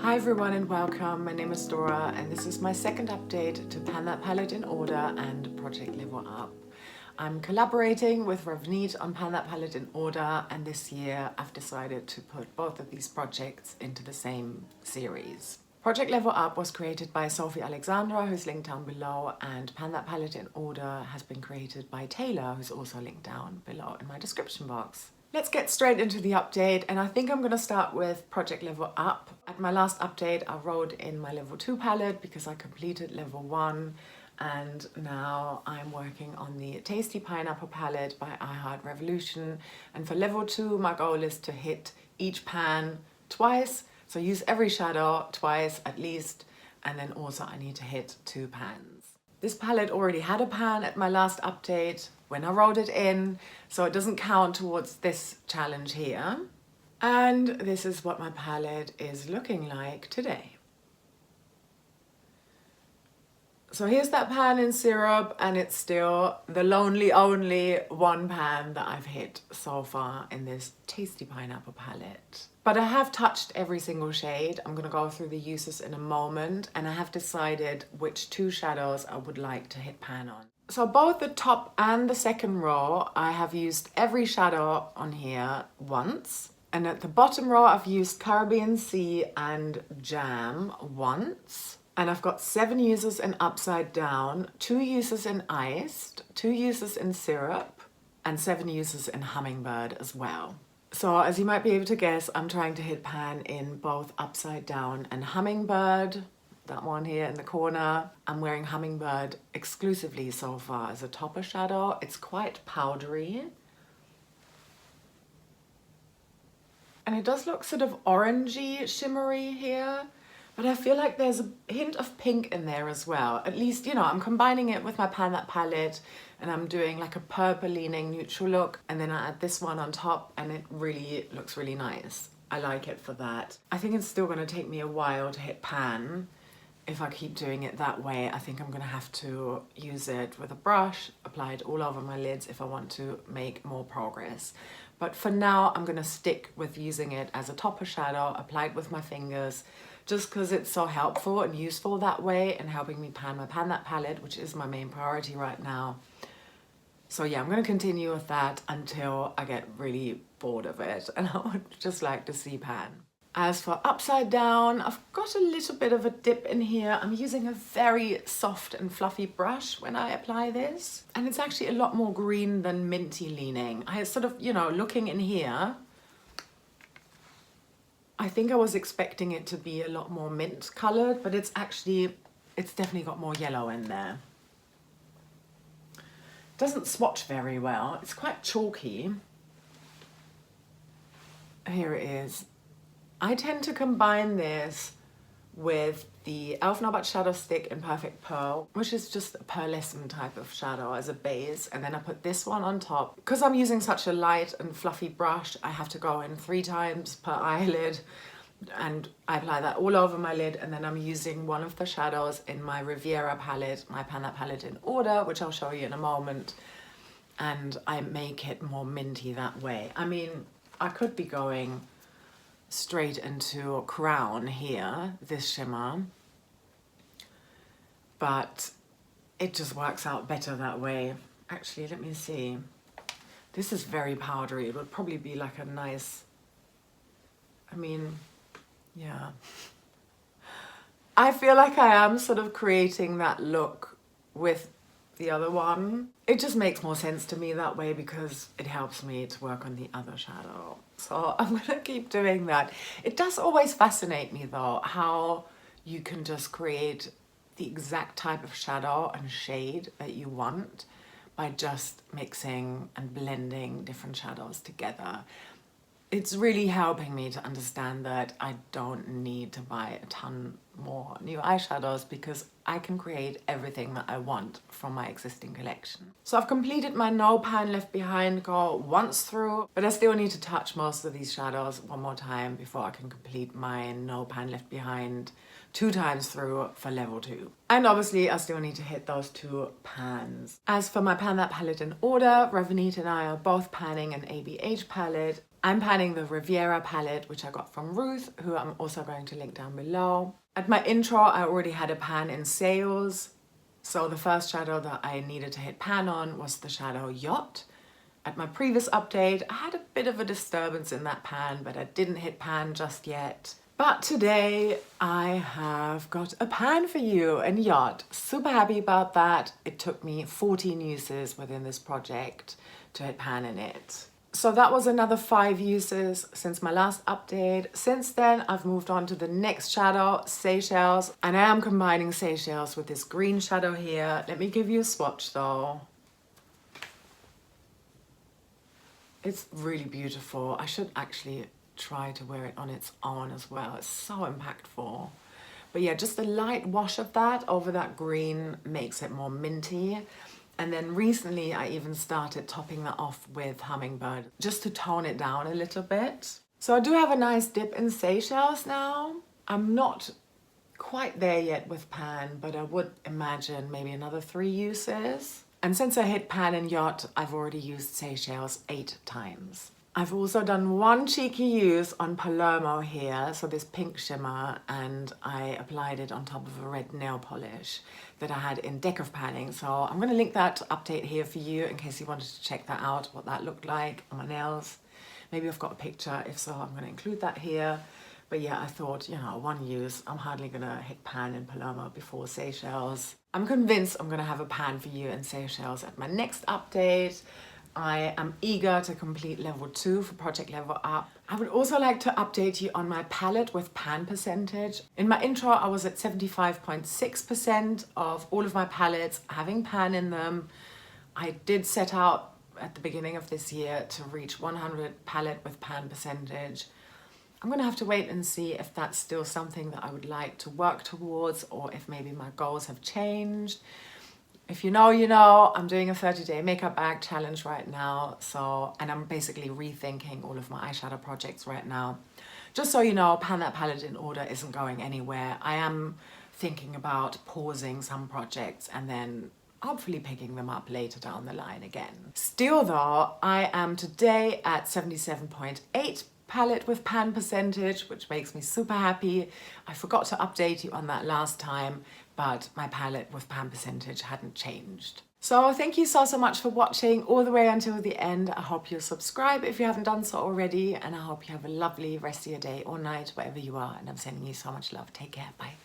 Hi everyone and welcome, my name is Dora and this is my second update to Pan That Palette in Order and Project Level Up. I'm collaborating with Ravneet on Pan That Palette in Order, and this year I've decided to put both of these projects into the same series. Project Level Up was created by Sofie Alexandra, who's linked down below, and Pan That Palette in Order has been created by Taylor, who's also linked down below in my description box. Let's get straight into the update, and I think I'm going to start with Project Level Up. At my last update I wrote in my level 2 palette because I completed level 1, and now I'm working on the Tasty Pineapple palette by I Heart Revolution, and for level 2 my goal is to hit each pan twice, so use every shadow twice at least, and then also I need to hit 2 pans. This palette already had a pan at my last update when I wrote it in, so it doesn't count towards this challenge here. And this is what my palette is looking like today. So here's that pan in syrup, and it's still the lonely only one pan that I've hit so far in this Tasty Pineapple palette. But I have touched every single shade. I'm gonna go through the uses in a moment, and I have decided which 2 shadows I would like to hit pan on. So both the top and the second row, I have used every shadow on here once. And at the bottom row, I've used Caribbean Sea and Jam once. And I've got 7 uses in Upside Down, 2 uses in Iced, 2 uses in Syrup, and 7 uses in Hummingbird as well. So as you might be able to guess, I'm trying to hit pan in both Upside Down and Hummingbird. That one here in the corner. I'm wearing Hummingbird exclusively so far as a topper shadow. It's quite powdery. And it does look sort of orangey, shimmery here, but I feel like there's a hint of pink in there as well. At least, you know, I'm combining it with my Pan That palette, and I'm doing like a purple leaning neutral look, and then I add this one on top, and it really looks really nice. I like it for that. I think it's still gonna take me a while to hit pan. If I keep doing it that way, I think I'm gonna have to use it with a brush, apply it all over my lids if I want to make more progress. But for now, I'm gonna stick with using it as a topper shadow, apply it with my fingers, just because it's so helpful and useful that way and helping me pan my Pan That palette, which is my main priority right now. So yeah, I'm gonna continue with that until I get really bored of it and I would just like to see pan. As for Upside Down, I've got a little bit of a dip in here. I'm using a very soft and fluffy brush when I apply this. And it's actually a lot more green than minty leaning. I sort of, you know, looking in here, I think I was expecting it to be a lot more mint colored, but it's definitely got more yellow in there. Doesn't swatch very well. It's quite chalky. Here it is. I tend to combine this with the Elf Nobat Shadow Stick in Perfect Pearl, which is just a pearlescent type of shadow as a base, and then I put this one on top. Because I'm using such a light and fluffy brush, I have to go in 3 times per eyelid, and I apply that all over my lid, and then I'm using one of the shadows in my Riviera palette, my Pan That palette in Order, which I'll show you in a moment, and I make it more minty that way. I mean, I could be going straight into Crown here, this shimmer, but it just works out better that way. Actually, let me see. This is very powdery. It would probably be like a nice, I mean, yeah. I feel like I am sort of creating that look with the other one. It just makes more sense to me that way because it helps me to work on the other shadow. So I'm gonna keep doing that. It does always fascinate me though, how you can just create the exact type of shadow and shade that you want by just mixing and blending different shadows together. It's really helping me to understand that I don't need to buy a ton more new eyeshadows because I can create everything that I want from my existing collection. So I've completed my No Pan Left Behind goal once through, but I still need to touch most of these shadows one more time before I can complete my No Pan Left Behind 2 times through for level 2. And obviously I still need to hit those 2 pans. As for my Pan That palette in Order, Ravneet and I are both panning an ABH palette. I'm panning the Riviera palette, which I got from Ruth, who I'm also going to link down below. At my intro, I already had a pan in sales. So the first shadow that I needed to hit pan on was the shadow Yacht. At my previous update, I had a bit of a disturbance in that pan, but I didn't hit pan just yet. But today I have got a pan for you in Yacht. Super happy about that. It took me 14 uses within this project to hit pan in it. So that was another 5 uses since my last update. Since then, I've moved on to the next shadow, Seychelles, and I am combining Seychelles with this green shadow here. Let me give you a swatch though. It's really beautiful. I should actually try to wear it on its own as well. It's so impactful. But yeah, just a light wash of that over that green makes it more minty. And then recently I even started topping that off with Hummingbird just to tone it down a little bit. So I do have a nice dip in Seychelles now. I'm not quite there yet with pan, but I would imagine maybe another 3 uses. And since I hit pan and Yacht, I've already used Seychelles 8 times. I've also done 1 cheeky use on Palermo here, so this pink shimmer, and I applied it on top of a red nail polish that I had in Deck of Panning. So I'm going to link that update here for you in case you wanted to check that out, what that looked like on my nails. Maybe I've got a picture, if so I'm going to include that here. But yeah, I thought, you know, 1 use, I'm hardly going to hit pan in Palermo before Seychelles. I'm convinced I'm going to have a pan for you in Seychelles at my next update. I am eager to complete level 2 for Project Level Up. I would also like to update you on my palette with pan percentage. In my intro, I was at 75.6% of all of my palettes having pan in them. I did set out at the beginning of this year to reach 100 palette with pan percentage. I'm gonna have to wait and see if that's still something that I would like to work towards, or if maybe my goals have changed. If you know, you know, I'm doing a 30-day makeup bag challenge right now. And I'm basically rethinking all of my eyeshadow projects right now. Just so you know, pan that palette in order isn't going anywhere. I am thinking about pausing some projects and then hopefully picking them up later down the line again. Still though, I am today at 77.8 palette with pan percentage, which makes me super happy. I forgot to update you on that last time, but my palette with pan percentage hadn't changed. So thank you so much for watching all the way until the end. I hope you'll subscribe if you haven't done so already, and I hope you have a lovely rest of your day or night, wherever you are, and I'm sending you so much love. Take care, bye.